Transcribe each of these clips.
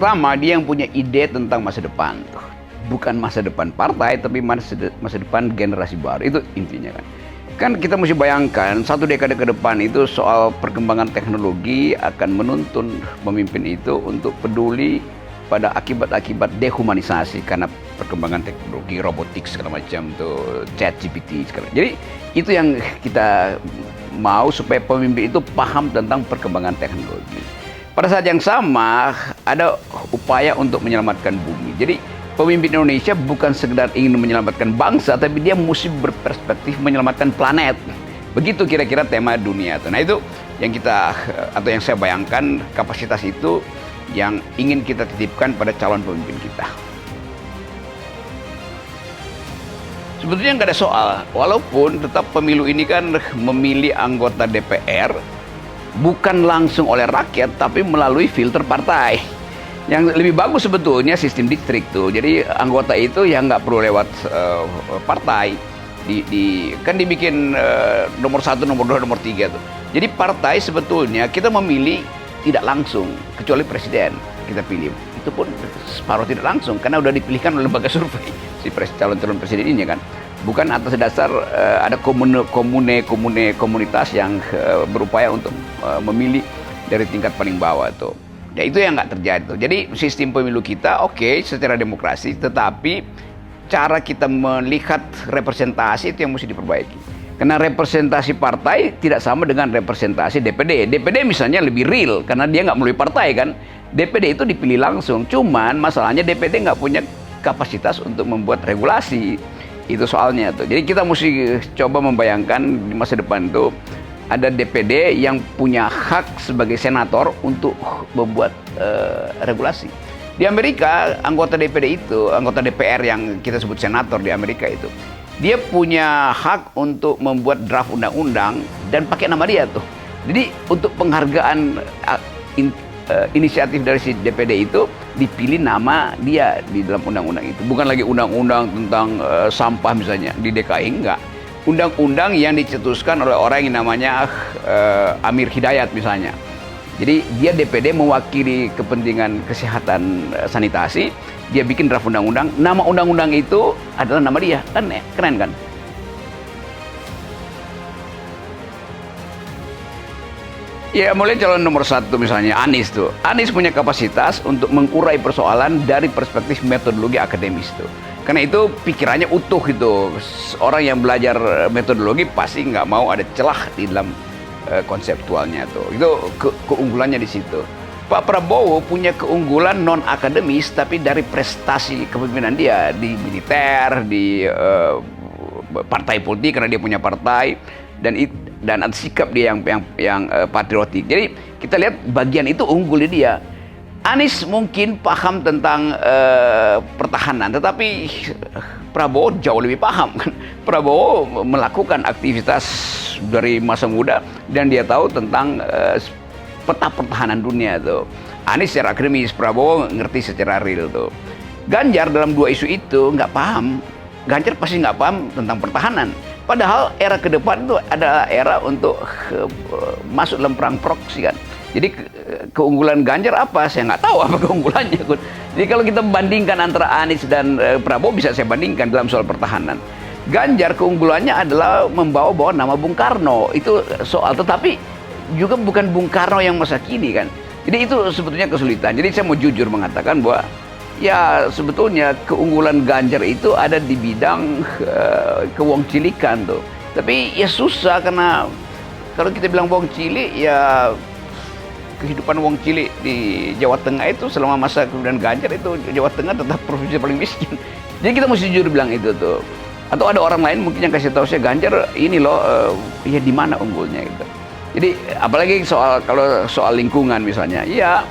pertama, dia yang punya ide tentang masa depan. Bukan masa depan partai, tapi masa depan generasi baru. Itu intinya kan. Kan kita mesti bayangkan, 1 dekade ke depan itu soal perkembangan teknologi akan menuntun pemimpin itu untuk peduli pada akibat-akibat dehumanisasi karena perkembangan teknologi, robotik segala macam tuh, ChatGPT segala. Jadi itu yang kita mau, supaya pemimpin itu paham tentang perkembangan teknologi. Pada saat yang sama ada upaya untuk menyelamatkan bumi. Jadi pemimpin Indonesia bukan sekedar ingin menyelamatkan bangsa, tapi dia mesti berperspektif menyelamatkan planet. Begitu kira-kira tema dunia itu. Nah itu yang kita, atau yang saya bayangkan, kapasitas itu yang ingin kita titipkan pada calon pemimpin kita. Sebetulnya nggak ada soal, walaupun tetap pemilu ini kan memilih anggota DPR bukan langsung oleh rakyat, tapi melalui filter partai. Yang lebih bagus sebetulnya sistem distrik tuh. Jadi anggota itu yang nggak perlu lewat partai. Kan dibikin nomor 1, nomor 2, nomor 3 tuh. Jadi partai sebetulnya kita memilih tidak langsung, kecuali presiden kita pilih. Itu pun separuh tidak langsung, karena udah dipilihkan oleh lembaga survei si calon presiden ini kan. Bukan atas dasar ada komunitas yang berupaya untuk memilih dari tingkat paling bawah tuh. Ya itu yang nggak terjadi tuh. Jadi sistem pemilu kita oke, secara demokrasi, tetapi cara kita melihat representasi itu yang mesti diperbaiki. Karena representasi partai tidak sama dengan representasi DPD. DPD misalnya lebih real karena dia nggak melalui partai kan. DPD itu dipilih langsung. Cuman masalahnya DPD nggak punya kapasitas untuk membuat regulasi. Itu soalnya tuh. Jadi kita mesti coba membayangkan di masa depan tuh ada DPD yang punya hak sebagai senator untuk membuat regulasi. Di Amerika, anggota DPD itu, anggota DPR yang kita sebut senator di Amerika itu, dia punya hak untuk membuat draft undang-undang dan pakai nama dia tuh. Jadi untuk penghargaan inisiatif dari si DPD itu dipilih nama dia di dalam undang-undang itu. Bukan lagi undang-undang tentang sampah misalnya di DKI, enggak. Undang-undang yang dicetuskan oleh orang yang namanya Amir Hidayat misalnya. Jadi dia DPD mewakili kepentingan kesehatan sanitasi, dia bikin draft undang-undang, nama undang-undang itu adalah nama dia, kan ya? Keren kan? Ya mulai calon nomor 1 misalnya Anies tuh. Anies punya kapasitas untuk mengurai persoalan dari perspektif metodologi akademis tuh. Karena itu pikirannya utuh itu. Orang yang belajar metodologi pasti nggak mau ada celah di dalam konseptualnya tuh. Itu keunggulannya di situ. Pak Prabowo punya keunggulan non akademis tapi dari prestasi kepemimpinan dia di militer, di partai politik karena dia punya partai, dan sikap dia yang patriotik. Jadi kita lihat bagian itu unggul di dia. Anies mungkin paham tentang pertahanan, tetapi Prabowo jauh lebih paham kan. Prabowo melakukan aktivitas dari masa muda dan dia tahu tentang peta pertahanan dunia tuh. Anies secara akademis, Prabowo ngerti secara real tuh. Ganjar dalam 2 isu itu nggak paham. Ganjar pasti nggak paham tentang pertahanan. Padahal era ke depan itu adalah era untuk masuk dalam perang proksi kan. Jadi keunggulan Ganjar apa? Saya nggak tahu apa keunggulannya. Jadi kalau kita bandingkan antara Anies dan Prabowo, bisa saya bandingkan dalam soal pertahanan. Ganjar keunggulannya adalah membawa nama Bung Karno. Itu soal, tetapi juga bukan Bung Karno yang masa kini kan. Jadi itu sebetulnya kesulitan. Jadi saya mau jujur mengatakan bahwa ya sebetulnya keunggulan Ganjar itu ada di bidang kewongcilikan tuh. Tapi ya susah karena kalau kita bilang wong cilik, ya kehidupan wong cilik di Jawa Tengah itu selama masa kemudian Ganjar itu Jawa Tengah tetap provinsi paling miskin. Jadi kita mesti jujur bilang itu tuh. Atau ada orang lain mungkin yang kasih tahu saya Ganjar ini loh, ya di mana unggulnya gitu. Jadi apalagi kalau soal lingkungan misalnya, ya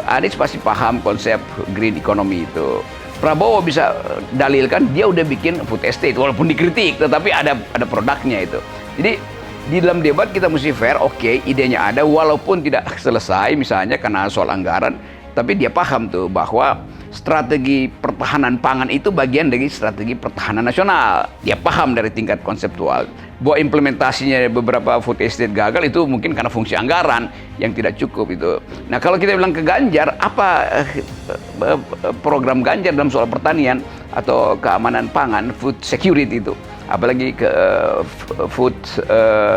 Anies pasti paham konsep green economy itu. Prabowo bisa dalilkan dia udah bikin food estate walaupun dikritik, tetapi ada produknya itu. Jadi di dalam debat kita mesti fair, oke, idenya ada walaupun tidak selesai misalnya karena soal anggaran, Tapi dia paham tuh bahwa strategi pertahanan pangan itu bagian dari strategi pertahanan nasional. Dia paham dari tingkat konseptual bahwa implementasinya beberapa food estate gagal itu mungkin karena fungsi anggaran yang tidak cukup itu. Nah, kalau kita bilang ke Ganjar, apa program Ganjar dalam soal pertanian atau keamanan pangan, food security itu, apalagi ke food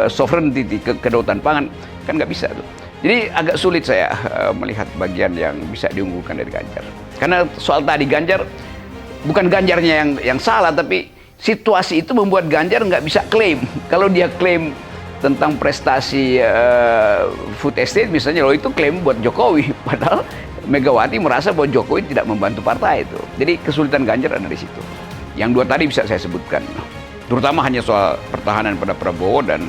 sovereignty, kedaulatan pangan, kan nggak bisa tuh. Jadi agak sulit saya melihat bagian yang bisa diunggulkan dari Ganjar. Karena soal tadi Ganjar, bukan Ganjarnya yang salah, tapi situasi itu membuat Ganjar nggak bisa klaim. Kalau dia klaim tentang prestasi food estate misalnya, loh itu klaim buat Jokowi. Padahal Megawati merasa bahwa Jokowi tidak membantu partai itu. Jadi kesulitan Ganjar ada di situ. Yang dua tadi bisa saya sebutkan. Terutama hanya soal pertahanan pada Prabowo dan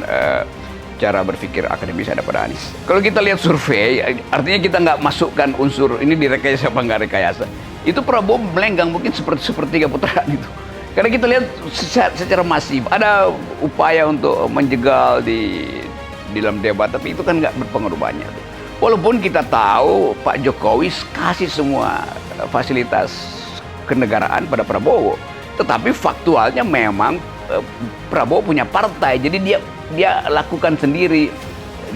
cara berpikir akademis ada pada Anies. Kalau kita lihat survei, artinya kita nggak masukkan unsur ini direkayasa apa nggak rekayasa. Itu Prabowo melenggang mungkin sepertiga putaran itu. Karena kita lihat secara masif ada upaya untuk menjegal di dalam debat, tapi itu kan nggak berpengaruh banyak. Walaupun kita tahu Pak Jokowi kasih semua fasilitas kenegaraan pada Prabowo, tetapi faktualnya memang Prabowo punya partai, jadi dia lakukan sendiri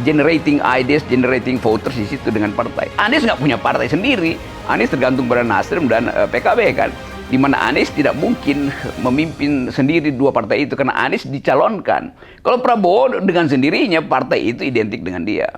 generating ideas, generating voters di situ dengan partai. Anies nggak punya partai sendiri, Anies tergantung pada Nasdem dan PKB kan, di mana Anies tidak mungkin memimpin sendiri dua partai itu karena Anies dicalonkan. Kalau Prabowo dengan sendirinya partai itu identik dengan dia.